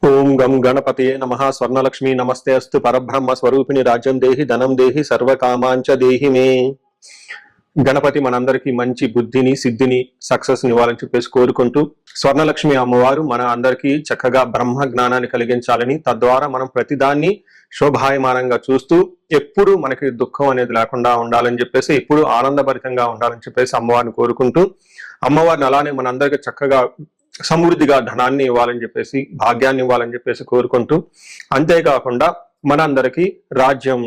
ఓం గం గణపతియే నమః. స్వర్ణలక్ష్మి నమస్తే అస్తు. పరబ్రహ్మ స్వరూపిణి రాజ్యం దేహి ధనం దేహి సర్వకామాంచ దేహి మే. గణపతి మనందరికీ మంచి బుద్ధిని సిద్ధిని సక్సెస్ ఇవ్వాలని చెప్పేసి కోరుకుంటూ, స్వర్ణలక్ష్మి అమ్మవారు మన అందరికీ చక్కగా బ్రహ్మ జ్ఞానాన్ని కలిగించాలని, తద్వారా మనం ప్రతిదాన్ని శోభాయమానంగా చూస్తూ ఎప్పుడు మనకి దుఃఖం అనేది లేకుండా ఉండాలని చెప్పేసి, ఎప్పుడు ఆనందభరితంగా ఉండాలని చెప్పేసి అమ్మవారిని కోరుకుంటూ, అమ్మవారిని అలానే మనందరికీ చక్కగా సమృద్ధిగా ధనాన్ని ఇవ్వాలని చెప్పేసి, భాగ్యాన్ని ఇవ్వాలని చెప్పేసి కోరుకుంటూ, అంతేకాకుండా మనందరికీ రాజ్యం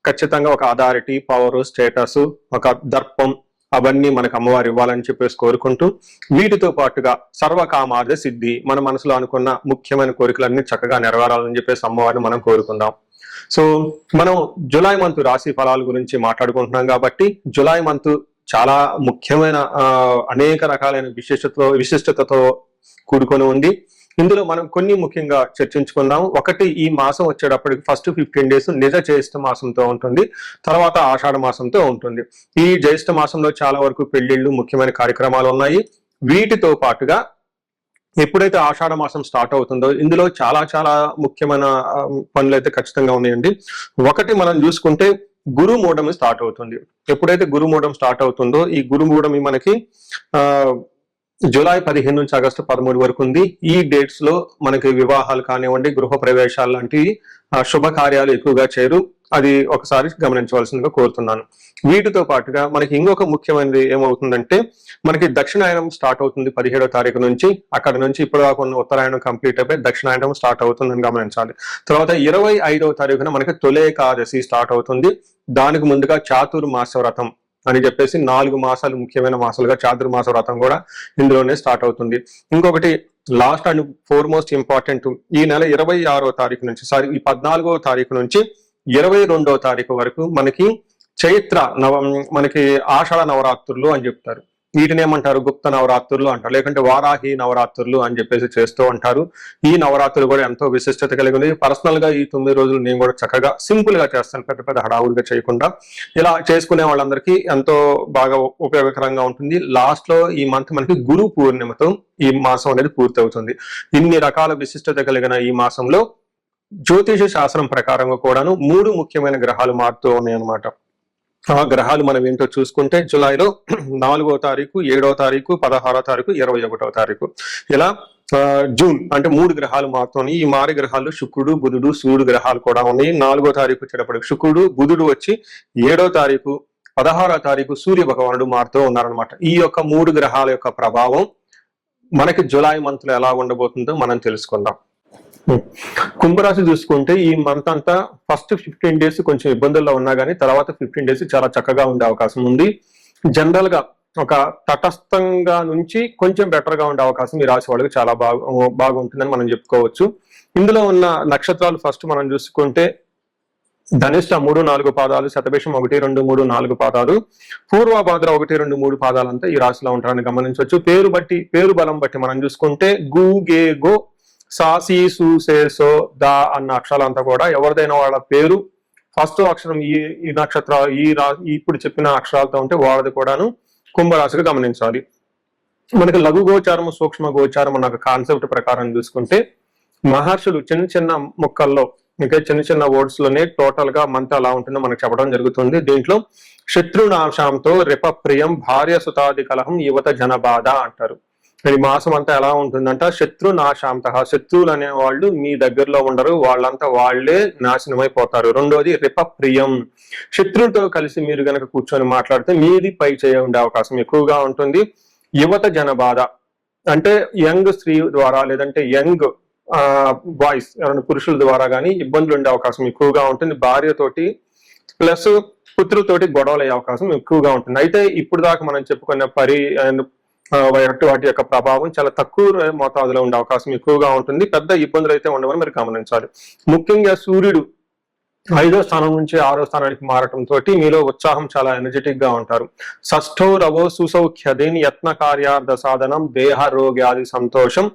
ఖచ్చితంగా ఒక అథారిటీ, పవర్, స్టేటస్, ఒక దర్పం అవన్నీ మనకు అమ్మవారు ఇవ్వాలని చెప్పేసి కోరుకుంటూ, వీటితో పాటుగా సర్వకామార్థ సిద్ధి, మన మనసులో అనుకున్న ముఖ్యమైన కోరికలన్నీ చక్కగా నెరవేరాలని చెప్పేసి అమ్మవారిని మనం కోరుకుందాం. సో మనం జులై మంత్ రాశి ఫలాల గురించి మాట్లాడుకుంటున్నాం కాబట్టి, జులై మంత్ చాలా ముఖ్యమైన అనేక రకాలైన విశిష్టతతో కూడుకొని ఉంది. ఇందులో మనం కొన్ని ముఖ్యంగా చర్చించుకుందాం. ఒకటి, ఈ మాసం వచ్చేటప్పటికి ఫస్ట్ 15 days నిజ జ్యేష్ఠ మాసంతో ఉంటుంది, తర్వాత ఆషాఢ మాసంతో ఉంటుంది. ఈ జ్యేష్ఠ మాసంలో చాలా వరకు పెళ్లిళ్ళు, ముఖ్యమైన కార్యక్రమాలు ఉన్నాయి. వీటితో పాటుగా ఎప్పుడైతే ఆషాఢ మాసం స్టార్ట్ అవుతుందో ఇందులో చాలా చాలా ముఖ్యమైన పనులు అయితే ఖచ్చితంగా ఉన్నాయండి. ఒకటి మనం చూసుకుంటే గురుమూఢమి స్టార్ట్ అవుతుంది. ఎప్పుడైతే గురుమూఢం స్టార్ట్ అవుతుందో, ఈ గురుమూఢమి మనకి జూలై 15 నుంచి ఆగస్టు 13 వరకు ఉంది. ఈ డేట్స్ లో మనకి వివాహాలు కానివ్వండి, గృహ ప్రవేశాలు లాంటి శుభ కార్యాలు ఎక్కువగా చేయరు. అది ఒకసారి గమనించవలసిందిగా కోరుతున్నాను. వీటితో పాటుగా మనకి ఇంకొక ముఖ్యమైనది ఏమవుతుందంటే, మనకి దక్షిణాయనం స్టార్ట్ అవుతుంది 17వ తారీఖు నుంచి. అక్కడ నుంచి ఇప్పుడు ఉన్న ఉత్తరాయణం కంప్లీట్ అయిపోయి దక్షిణాయనం స్టార్ట్ అవుతుందని గమనించాలి. తర్వాత 25వ తారీఖున మనకి తొలి ఏకాదశి స్టార్ట్ అవుతుంది. దానికి ముందుగా చాతుర్మాస వ్రతం అని చెప్పేసి 4 మాసాలు ముఖ్యమైన మాసాలుగా చాతుర్మాస వ్రతం కూడా ఇందులోనే స్టార్ట్ అవుతుంది. ఇంకొకటి లాస్ట్ అండ్ ఫోర్మోస్ట్ ఇంపార్టెంట్, ఈ నెల 26వ తారీఖు నుంచి ఈ 14వ తారీఖు నుంచి 22వ తారీఖు వరకు మనకి చైత్ర మనకి ఆషాఢ నవరాత్రులు అని చెప్తారు. వీటిని ఏమంటారు? గుప్త నవరాత్రులు అంటారు, లేకుంటే వారాహి నవరాత్రులు అని చెప్పేసి చేస్తూ ఉంటారు. ఈ నవరాత్రులు కూడా ఎంతో విశిష్టత కలిగి ఉంది. పర్సనల్ గా ఈ 9 రోజులు నేను కూడా చక్కగా సింపుల్ గా చేస్తాను, పెద్ద పెద్ద హడావుడిగా చేయకుండా. ఇలా చేసుకునే వాళ్ళందరికీ ఎంతో బాగా ఉపయోగకరంగా ఉంటుంది. లాస్ట్ లో ఈ మంత్ మనకి గురు పూర్ణిమతో ఈ మాసం అనేది పూర్తి అవుతుంది. ఇన్ని రకాల విశిష్టత కలిగిన ఈ మాసంలో జ్యోతిష శాస్త్రం ప్రకారంగా కూడాను 3 ముఖ్యమైన గ్రహాలు మారుతూ ఉన్నాయి అన్నమాట. ఆ గ్రహాలు మనం ఏంటో చూసుకుంటే, జూలైలో 4వ తారీఖు, 7వ తారీఖు, 16వ తారీఖు, 21వ తారీఖు, ఇలా జూన్ అంటే 3 గ్రహాలు మారుతున్నాయి. ఈ మారి గ్రహాలు శుక్రుడు, బుధుడు, సూర్యుడు గ్రహాలు కూడా ఉన్నాయి. 4వ తారీఖు వచ్చేటప్పటికి శుక్రుడు, బుధుడు వచ్చి 7వ తారీఖు, 16వ తారీఖు సూర్య భగవానుడు మారుతూ ఉన్నారనమాట. ఈ యొక్క 3 గ్రహాల యొక్క ప్రభావం మనకి జూలై మంత్ లో ఎలా ఉండబోతుందో మనం తెలుసుకుందాం. కుంభరాశి చూసుకుంటే ఈ మంత్ అంతా ఫస్ట్ 15 days కొంచెం ఇబ్బందుల్లో ఉన్నా కానీ తర్వాత 15 days చాలా చక్కగా ఉండే అవకాశం ఉంది. జనరల్ గా ఒక తటస్థంగా నుంచి కొంచెం బెటర్ గా ఉండే అవకాశం ఈ రాశి వాళ్ళకి చాలా బాగుంటుందని మనం చెప్పుకోవచ్చు. ఇందులో ఉన్న నక్షత్రాలు ఫస్ట్ మనం చూసుకుంటే ధనిష్ట 3, 4 పాదాలు, శతభిషం 1, 2, 3, 4 పాదాలు, పూర్వభాద్ర 1, 2, 3 పాదాలంతా ఈ రాశిలో ఉంటారని గమనించవచ్చు. పేరు బలం బట్టి మనం చూసుకుంటే గు, గే, గో, సాసి, సు, సే, సో, దా అన్న అక్షరాలంతా కూడా ఎవరిదైనా వాళ్ళ పేరు ఫస్ట్ అక్షరం ఈ నక్షత్ర ఇప్పుడు చెప్పిన అక్షరాలతో ఉంటే వాళ్ళది కూడాను కుంభరాశిగా గమనించాలి. మనకి లఘు గోచారం, సూక్ష్మ గోచారం అన్న కాన్సెప్ట్ ప్రకారం చూసుకుంటే, మహర్షులు చిన్న చిన్న ముక్కల్లో ఇంకా చిన్న చిన్న వర్డ్స్ లోనే టోటల్ గా మంత్ ఎలా ఉంటుందో మనకు చెప్పడం జరుగుతుంది. దీంట్లో శత్రునాశంతో రిపప్రియం, భార్య సుతాది కలహం, యువత జనబాధ అంటారు. ఈ మాసం అంతా ఎలా ఉంటుందంట, శత్రునాశాంత, శత్రువులు అనే వాళ్ళు మీ దగ్గరలో ఉండరు, వాళ్ళంతా వాళ్లే నాశనమైపోతారు. రెండోది రిపప్రియం, శత్రువులతో కలిసి మీరు గనక కూర్చొని మాట్లాడితే మీది పై చేయ ఉండే అవకాశం ఎక్కువగా ఉంటుంది. యువత జనబాధ అంటే యంగ్ స్త్రీ ద్వారా లేదంటే యంగ్ బాయ్స్ ఎవరైనా పురుషుల ద్వారా కానీ ఇబ్బందులు ఉండే అవకాశం ఎక్కువగా ఉంటుంది. భార్యతోటి ప్లస్ పుత్రులతోటి గొడవలు అయ్యే అవకాశం ఎక్కువగా ఉంటుంది. అయితే ఇప్పుడు దాకా మనం చెప్పుకున్న వాటి యొక్క ప్రభావం చాలా తక్కువ మోతాదులో ఉండే అవకాశం ఎక్కువగా ఉంటుంది. పెద్ద ఇబ్బందులు అయితే ఉండవని మీరు గమనించాలి. ముఖ్యంగా సూర్యుడు 5వ స్థానం నుంచి 6వ స్థానానికి మారటం తోటి మీలో ఉత్సాహం, చాలా ఎనర్జెటిక్ గా ఉంటారు. షష్ఠో రవో సుసౌఖ్యదేన్ యత్న కార్యార్థ సాధనం, దేహ రోగ్యాది సంతోషం,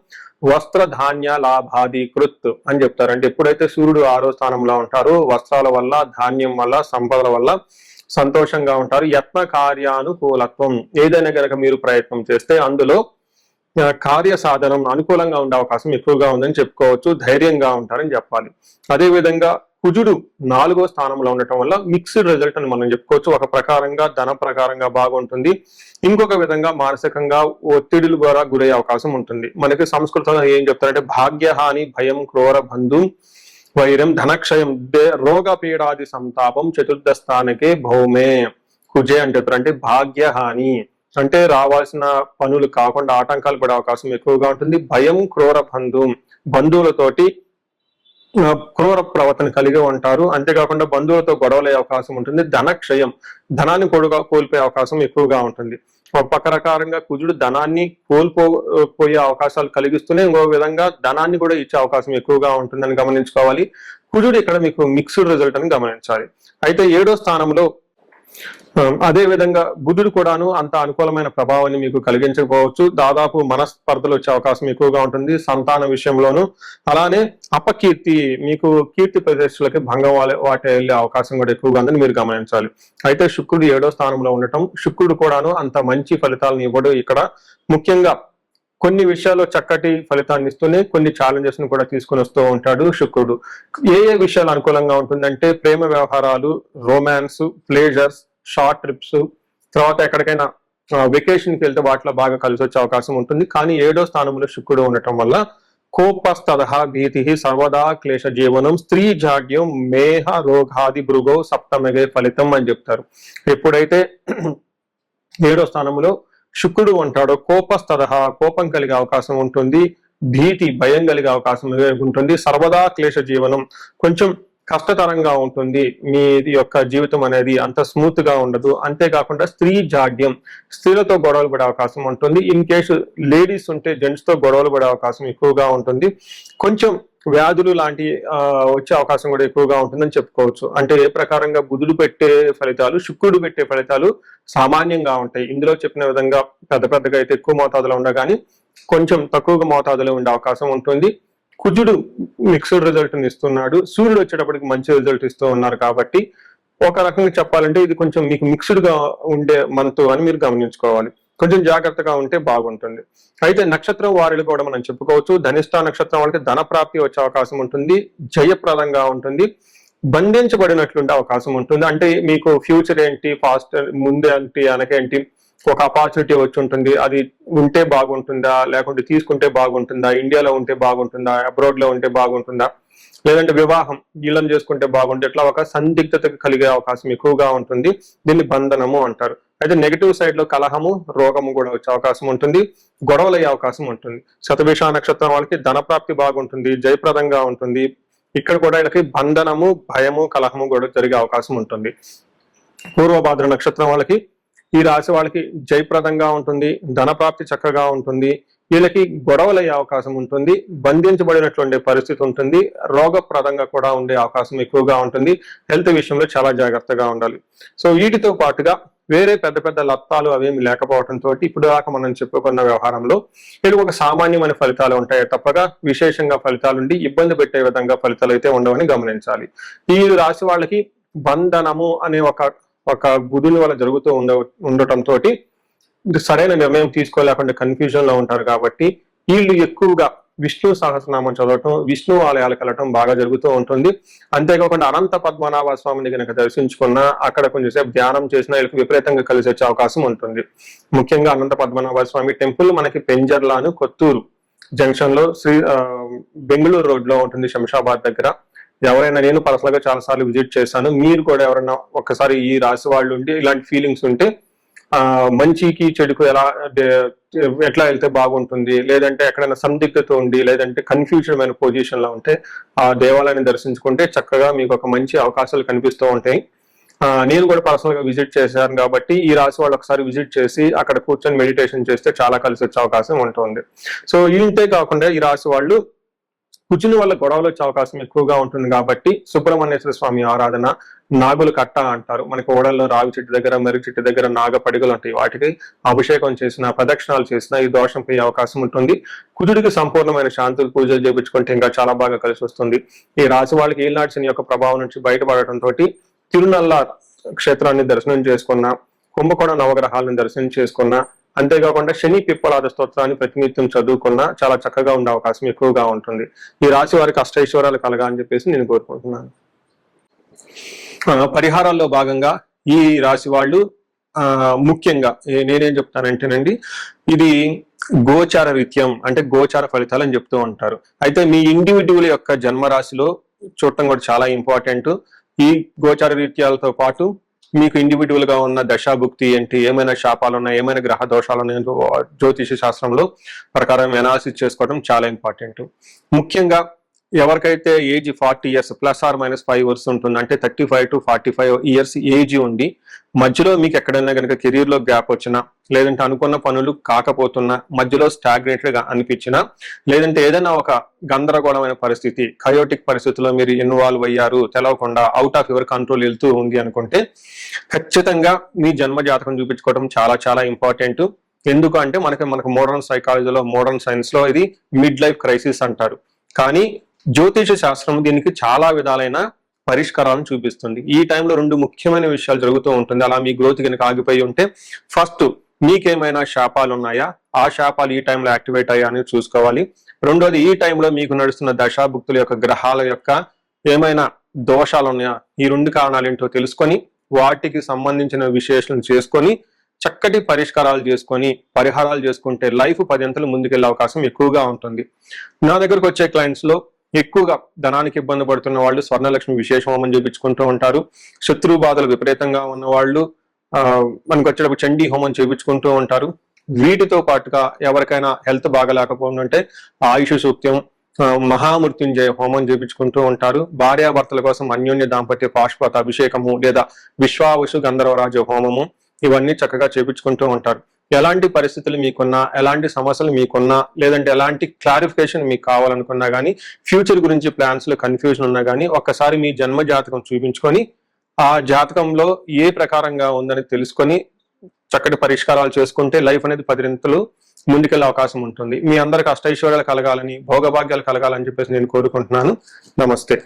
వస్త్ర ధాన్య లాభాది కృత్ అని చెప్తారు. అంటే ఎప్పుడైతే సూర్యుడు 6వ స్థానంలో ఉంటారో వస్త్రాల వల్ల, ధాన్యం వల్ల, సంపదల వల్ల సంతోషంగా ఉంటారు. యత్న కార్యానుకూలత్వం, ఏదైనా కనుక మీరు ప్రయత్నం చేస్తే అందులో కార్య సాధనం అనుకూలంగా ఉండే అవకాశం ఎక్కువగా ఉందని చెప్పుకోవచ్చు. ధైర్యంగా ఉంటారని చెప్పాలి. అదే విధంగా కుజుడు 4వ స్థానంలో ఉండటం వల్ల మిక్స్డ్ రిజల్ట్ అని మనం చెప్పుకోవచ్చు. ఒక ప్రకారంగా ధన ప్రకారంగా బాగుంటుంది, ఇంకొక విధంగా మానసికంగా ఒత్తిడిలు ద్వారా గురయ్యే అవకాశం ఉంటుంది. మనకి సంస్కృతంలో ఏం చెప్తారంటే భాగ్యహాని భయం క్రూర బంధు వైరం ధనక్షయం రోగ పీడాది సంతాపం చతుర్థ స్థానకే భౌమే కుజే అని చెప్తారు. అంటే భాగ్యహాని అంటే రావాల్సిన పనులు కాకుండా ఆటంకాలు పడే అవకాశం ఎక్కువగా ఉంటుంది. భయం క్రూర బంధువులతోటి క్రూర ప్రవర్తన కలిగి ఉంటారు. అంతేకాకుండా బంధువులతో గొడవలయ్యే అవకాశం ఉంటుంది. ధనక్షయం ధనాన్ని కోల్పోయే అవకాశం ఎక్కువగా ఉంటుంది. ఒక ప్రకారంగా కుజుడు ధనాన్ని కోల్పోయే అవకాశాలు కలిగిస్తూనే ఇంకో విధంగా ధనాన్ని కూడా ఇచ్చే అవకాశం ఎక్కువగా ఉంటుందని గమనించుకోవాలి. కుజుడు ఇక్కడ మీకు మిక్స్డ్ రిజల్ట్ అని గమనించాలి. అయితే 7వ స్థానంలో అదే విధంగా బుధుడు కూడాను అంత అనుకూలమైన ప్రభావాన్ని మీకు కలిగించకపోవచ్చు. దాదాపు మనస్పర్ధలు వచ్చే అవకాశం ఎక్కువగా ఉంటుంది సంతాన విషయంలోను. అలానే అపకీర్తి మీకు కీర్తి ప్రదేశాలకి భంగం వాటి వెళ్ళే అవకాశం కూడా ఎక్కువగా ఉందని మీరు గమనించాలి. అయితే శుక్రుడు 7వ స్థానంలో ఉండటం, శుక్రుడు కూడాను అంత మంచి ఫలితాలను ఇవ్వడు. ఇక్కడ ముఖ్యంగా కొన్ని విషయాల్లో చక్కటి ఫలితాన్ని ఇస్తూనే కొన్ని ఛాలెంజెస్ ను కూడా తీసుకుని వస్తూ ఉంటాడు శుక్రుడు. ఏ విషయాలు అనుకూలంగా ఉంటుందంటే ప్రేమ వ్యవహారాలు, రొమాన్స్, ప్లేజర్స్, షార్ట్ ట్రిప్స్, తర్వాత ఎక్కడికైనా వెకేషన్కి వెళ్తే వాటిలో బాగా కలిసి వచ్చే అవకాశం ఉంటుంది. కానీ 7వ స్థానంలో శుక్రుడు ఉండటం వల్ల కోపస్తదహ భీతి సర్వదా క్లేశ జీవనం స్త్రీ జాడ్యం మేహ రోగాది భృగో సప్తమగే ఫలితం అని చెప్తారు. ఎప్పుడైతే 7వ స్థానంలో శుక్రుడు ఉంటాడో కోపస్తదహ కోపం కలిగే అవకాశం ఉంటుంది, భీతి భయం కలిగే అవకాశం ఉంటుంది, సర్వదా క్లేశ జీవనం కొంచెం కష్టతరంగా ఉంటుంది, మీ యొక్క జీవితం అనేది అంత స్మూత్ గా ఉండదు. అంతేకాకుండా స్త్రీ జాడ్యం స్త్రీలతో గొడవలు పడే అవకాశం ఉంటుంది. ఇన్ కేసు లేడీస్ ఉంటే జెంట్స్ తో గొడవలు పడే అవకాశం ఎక్కువగా ఉంటుంది. కొంచెం వ్యాధులు లాంటి వచ్చే అవకాశం కూడా ఎక్కువగా ఉంటుందని చెప్పుకోవచ్చు. అంటే ఏ ప్రకారంగా బుధుడు పెట్టే ఫలితాలు శుక్రుడు పెట్టే ఫలితాలు సామాన్యంగా ఉంటాయి. ఇందులో చెప్పిన విధంగా పెద్దగా అయితే ఎక్కువ మోతాదులో ఉండగాని కొంచెం తక్కువగా మోతాదులో ఉండే అవకాశం ఉంటుంది. కుజుడు మిక్స్డ్ రిజల్ట్ ఇస్తున్నాడు, సూర్యుడు వచ్చేటప్పటికి మంచి రిజల్ట్ ఇస్తూ ఉన్నారు. కాబట్టి ఒక రకంగా చెప్పాలంటే ఇది కొంచెం మీకు మిక్స్డ్ గా ఉండే మంత్ అని మీరు గమనించుకోవాలి. కొంచెం జాగ్రత్తగా ఉంటే బాగుంటుంది. అయితే నక్షత్రం వారిలో కూడా మనం చెప్పుకోవచ్చు. ధనిష్ట నక్షత్రం వాళ్ళకి ధన ప్రాప్తి వచ్చే అవకాశం ఉంటుంది, జయప్రదంగా ఉంటుంది, బంధించబడినట్లుండే అవకాశం ఉంటుంది. అంటే మీకు ఫ్యూచర్ ఏంటి, ఫాస్ట్ ముందేంటి వెనకేంటి ఒక ఆపర్చునిటీ వచ్చి ఉంటుంది, అది ఉంటే బాగుంటుందా లేకుంటే తీసుకుంటే బాగుంటుందా, ఇండియాలో ఉంటే బాగుంటుందా అబ్రాడ్ లో ఉంటే బాగుంటుందా, లేదంటే వివాహం వీళ్ళని చేసుకుంటే బాగుంటుంది, ఇట్లా ఒక సందిగ్ధత కలిగే అవకాశం ఎక్కువగా ఉంటుంది. దీన్ని బంధనము అంటారు. అయితే నెగిటివ్ సైడ్ లో కలహము రోగము కూడా వచ్చే అవకాశం ఉంటుంది, గొడవలు అయ్యే అవకాశం ఉంటుంది. శతభిష నక్షత్రం వాళ్ళకి ధన ప్రాప్తి బాగుంటుంది, జయప్రదంగా ఉంటుంది. ఇక్కడ కూడా వీళ్ళకి బంధనము భయము కలహము కూడా జరిగే అవకాశం ఉంటుంది. పూర్వభాద్ర నక్షత్రం వాళ్ళకి ఈ రాశి వాళ్ళకి జయప్రదంగా ఉంటుంది, ధన ప్రాప్తి చక్కగా ఉంటుంది, వీళ్ళకి గొడవలు అయ్యే అవకాశం ఉంటుంది, బంధించబడినటువంటి పరిస్థితి ఉంటుంది, రోగప్రదంగా కూడా ఉండే అవకాశం ఎక్కువగా ఉంటుంది. హెల్త్ విషయంలో చాలా జాగ్రత్తగా ఉండాలి. సో వీటితో పాటుగా వేరే పెద్ద లత్తాలు అవేమి లేకపోవడంతో ఇప్పుడు దాకా మనం చెప్పుకున్న వ్యవహారంలో వీళ్ళు ఒక సామాన్యమైన ఫలితాలు ఉంటాయి తప్పగా విశేషంగా ఫలితాలు ఉండి ఇబ్బంది పెట్టే విధంగా ఫలితాలు అయితే ఉండవని గమనించాలి. ఈ రాశి వాళ్ళకి బంధనము అనే ఒక బుధుని వల్ల జరుగుతూ ఉండటంతో సరైన నిర్ణయం తీసుకోలేకుండా కన్ఫ్యూజన్ లో ఉంటారు. కాబట్టి వీళ్ళు ఎక్కువగా విష్ణు సహస్రనామం చదవటం, విష్ణు ఆలయాలకు వెళ్ళటం బాగా జరుగుతూ ఉంటుంది. అంతేకాకుండా అనంత పద్మనాభ స్వామిని కనుక దర్శించుకున్నా అక్కడ కొంచెంసేపు ధ్యానం చేసినా వీళ్ళకి విపరీతంగా కలిసి వచ్చే అవకాశం ఉంటుంది. ముఖ్యంగా అనంత పద్మనాభ స్వామి టెంపుల్ మనకి పెంజర్లాను కొత్తూరు జంక్షన్ లో బెంగళూరు రోడ్ లో ఉంటుంది, శంషాబాద్ దగ్గర. ఎవరైనా నేను పర్సనల్ గా చాలా సార్లు విజిట్ చేశాను. మీరు కూడా ఎవరైనా ఒక్కసారి ఈ రాశి వాళ్ళు ఉండి ఇలాంటి ఫీలింగ్స్ ఉంటే మంచికి చెడుకు ఎట్లా వెళ్తే బాగుంటుంది, లేదంటే ఎక్కడైనా సందిగ్ధత ఉండి లేదంటే కన్ఫ్యూజన్ అయిన పొజిషన్ లో ఉంటే ఆ దేవాలయాన్ని దర్శించుకుంటే చక్కగా మీకు ఒక మంచి అవకాశాలు కనిపిస్తూ ఉంటాయి. నేను కూడా పర్సనల్ గా విజిట్ చేశాను కాబట్టి ఈ రాశి వాళ్ళు ఒకసారి విజిట్ చేసి అక్కడ కూర్చొని మెడిటేషన్ చేస్తే చాలా కలిసి వచ్చే అవకాశం ఉంటుంది. సో ఇంతే కాకుండా ఈ రాశి వాళ్ళు కుజుని వల్ల గొడవలు వచ్చే అవకాశం ఎక్కువగా ఉంటుంది. కాబట్టి సుబ్రహ్మణ్యేశ్వర స్వామి ఆరాధన, నాగులు కట్ట అంటారు, మనకి ఓడల్లో రావి చెట్టు దగ్గర మెరుగు చెట్టు దగ్గర నాగ పడిగలు ఉంటాయి, వాటికి అభిషేకం చేసిన ప్రదక్షిణాలు చేసిన ఈ దోషం పోయే అవకాశం ఉంటుంది. కుజుడికి సంపూర్ణమైన శాంతులు పూజలు చేయించుకుంటే ఇంకా చాలా బాగా కలిసి వస్తుంది. ఈ రాశి వాళ్ళకి ఏలినాటి శని యొక్క ప్రభావం నుంచి బయటపడటంతో తిరునల్ల క్షేత్రాన్ని దర్శనం చేసుకున్న, కుంభకోణ నవగ్రహాలను దర్శనం చేసుకున్న, అంతేకాకుండా శని పిప్పలాద స్తోత్రాన్ని ప్రతినిత్యం చదువుకున్నా చాలా చక్కగా ఉండే అవకాశం ఎక్కువగా ఉంటుంది. ఈ రాశి వారికి అష్టైశ్వర్యాలు కలగా అని చెప్పేసి నేను కోరుకుంటున్నాను. పరిహారాల్లో భాగంగా ఈ రాశి వాళ్ళు ముఖ్యంగా నేనేం చెప్తానంటేనండి, ఇది గోచార రీత్యం అంటే గోచార ఫలితాలు అని చెప్తూ ఉంటారు. అయితే మీ ఇండివిజువల్ యొక్క జన్మరాశిలో చూడటం కూడా చాలా ఇంపార్టెంట్. ఈ గోచార రీత్యాలతో పాటు మీకు ఇండివిజువల్ గా ఉన్న దశాభుక్తి ఏంటి, ఏమైనా శాపాలు ఉన్నాయి, ఏమైనా గ్రహ దోషాలు ఉన్నాయో జ్యోతిష శాస్త్రంలో ప్రకారం అనాలిసిస్ చేసుకోవడం చాలా ఇంపార్టెంట్. ముఖ్యంగా ఎవరికైతే ఏజ్ 40 years +or-5 years ఉంటుంది, అంటే 35 to 45 years ఏజ్ ఉండి మధ్యలో మీకు ఎక్కడైనా కనుక కెరీర్ లో గ్యాప్ వచ్చినా, లేదంటే అనుకున్న పనులు కాకపోతున్నా, మధ్యలో స్టాగ్నేటెడ్ గా అనిపించినా, లేదంటే ఏదైనా ఒక గందరగోళమైన పరిస్థితి, కయోటిక్ పరిస్థితిలో మీరు ఇన్వాల్వ్ అయ్యారు, తెలవకుండా అవుట్ ఆఫ్ యువర్ కంట్రోల్ వెళ్తూ ఉంది అనుకుంటే ఖచ్చితంగా మీ జన్మ జాతకం చూపించుకోవడం చాలా చాలా ఇంపార్టెంట్. ఎందుకు అంటే మనకు మోడర్న్ సైకాలజీలో, మోడర్న్ సైన్స్ లో ఇది మిడ్ లైఫ్ క్రైసిస్ అంటారు. కానీ జ్యోతిష శాస్త్రం దీనికి చాలా విధాలైన పరిష్కారాలను చూపిస్తుంది. ఈ టైంలో 2 ముఖ్యమైన విషయాలు జరుగుతూ ఉంటుంది. అలా మీ గ్రోత్ కనుక ఆగిపోయి ఉంటే, ఫస్ట్ మీకేమైనా శాపాలు ఉన్నాయా, ఆ శాపాలు ఈ టైంలో యాక్టివేట్ అయ్యా అని చూసుకోవాలి. రెండోది, ఈ టైంలో మీకు నడుస్తున్న దశాభుక్తుల యొక్క గ్రహాల యొక్క ఏమైనా దోషాలు ఉన్నాయా, ఈ 2 కారణాలు ఏంటో తెలుసుకొని వాటికి సంబంధించిన విశ్లేషణ చేసుకొని చక్కటి పరిష్కారాలు చేసుకొని పరిహారాలు చేసుకుంటే లైఫ్ 10 అంతలు ముందుకెళ్లే అవకాశం ఎక్కువగా ఉంటుంది. నా దగ్గరకు వచ్చే క్లయింట్స్ లో ఎక్కువగా ధనానికి ఇబ్బంది పడుతున్న వాళ్ళు స్వర్ణలక్ష్మి విశేష హోమం చేయించుకుంటూ ఉంటారు. శత్రు బాధలు విపరీతంగా ఉన్న వాళ్ళు మనకు వచ్చేటప్పుడు చండీ హోమం చేయించుకుంటూ ఉంటారు. వీటితో పాటుగా ఎవరికైనా హెల్త్ బాగలేకపోతుంటే ఆయుష సూక్తం, మహామృత్యుంజయ హోమం చేయించుకుంటూ ఉంటారు. భార్యాభర్తల కోసం అన్యోన్య దాంపత్య పాశుపత అభిషేకము లేదా విశ్వావసు గంధర్వరాజ హోమము ఇవన్నీ చక్కగా చేయించుకుంటూ ఉంటారు. ఎలాంటి పరిస్థితులు మీకున్నా, ఎలాంటి సమస్యలు మీకున్నా, లేదంటే ఎలాంటి క్లారిఫికేషన్ మీకు కావాలనుకున్నా కానీ, ఫ్యూచర్ గురించి ప్లాన్స్ లో కన్ఫ్యూజన్ ఉన్నా కానీ, ఒక్కసారి మీ జన్మ జాతకం చూపించుకొని ఆ జాతకంలో ఏ ప్రకారంగా ఉందని తెలుసుకొని చక్కటి పరిష్కారాలు చేసుకుంటే లైఫ్ అనేది 10 అంతలు ముందుకెళ్లే అవకాశం ఉంటుంది. మీ అందరికి అష్టైశ్వర్యాలు కలగాలని, భోగభాగ్యాలు కలగాలని చెప్పేసి నేను కోరుకుంటున్నాను. నమస్తే.